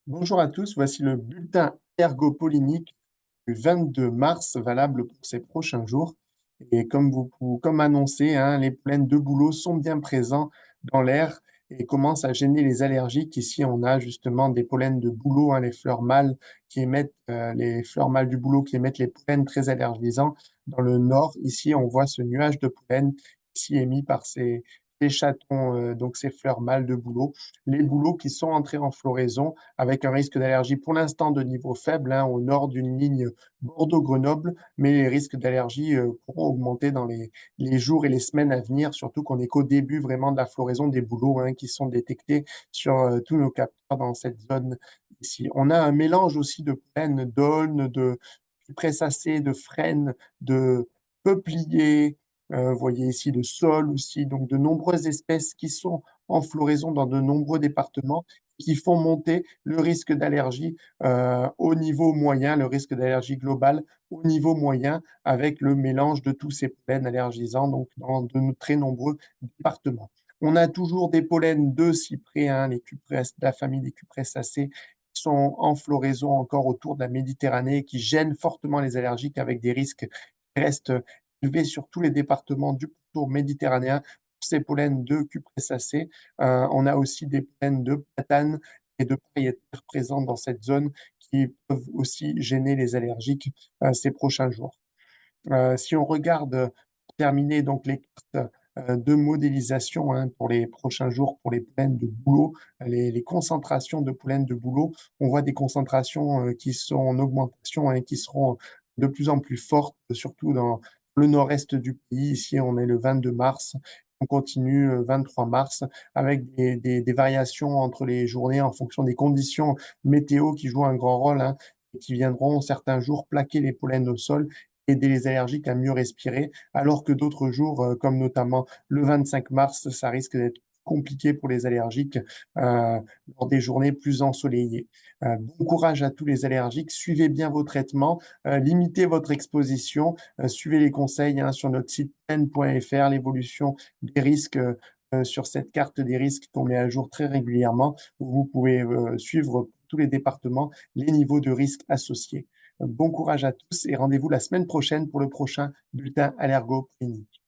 Bonjour à tous, voici le bulletin ergopollinique du 22 mars, valable pour ces prochains jours. Et comme annoncé, hein, les pollens de bouleau sont bien présents dans l'air et commencent à gêner les allergiques. Ici, on a justement des pollens de bouleau, hein, les fleurs mâles les fleurs mâles du bouleau qui émettent les pollens très allergisants. Dans le nord, ici, on voit ce nuage de pollen ici émis par ces chatons, donc ces fleurs mâles de bouleau. Les bouleaux qui sont entrés en floraison avec un risque d'allergie pour l'instant de niveau faible, hein, au nord d'une ligne Bordeaux-Grenoble, mais les risques d'allergie pourront augmenter dans les jours et les semaines à venir, surtout qu'on n'est qu'au début vraiment de la floraison des bouleaux, hein, qui sont détectés sur tous nos capteurs dans cette zone ici. On a un mélange aussi de pollen d'aulne, de cupressacées, de frênes, de peupliers, vous voyez ici de sol aussi, donc de nombreuses espèces qui sont en floraison dans de nombreux départements qui font monter le risque d'allergie au niveau moyen, le risque d'allergie global au niveau moyen, avec le mélange de tous ces pollens allergisants, donc dans de très nombreux départements. On a toujours des pollens de cyprès, hein, de la famille des cupressacées, qui sont en floraison encore autour de la Méditerranée, qui gênent fortement les allergiques avec des risques qui restent élevés sur tous les départements du pourtour méditerranéen. Ces pollens de cupressacées, on a aussi des pollens de platane et de paillettes présentes dans cette zone qui peuvent aussi gêner les allergiques ces prochains jours. Si on regarde, pour terminer donc les cartes de modélisation, hein, pour les prochains jours, pour les pollens de bouleau, les concentrations de pollen de bouleau, on voit des concentrations qui sont en augmentation, hein, qui seront de plus en plus fortes, surtout dans le nord-est du pays. Ici, on est le 22 mars, on continue 23 mars, avec des variations entre les journées en fonction des conditions météo qui jouent un grand rôle, hein, et qui viendront certains jours plaquer les pollens au sol, aider les allergiques à mieux respirer, alors que d'autres jours, comme notamment le 25 mars, ça risque d'être compliqué pour les allergiques lors des journées plus ensoleillées. Bon courage à tous les allergiques, suivez bien vos traitements, limitez votre exposition, suivez les conseils, hein, sur notre site pen.fr, l'évolution des risques sur cette carte des risques qu'on met à jour très régulièrement, où vous pouvez suivre tous les départements les niveaux de risque associés. Bon courage à tous et rendez-vous la semaine prochaine pour le prochain bulletin allergo clinique.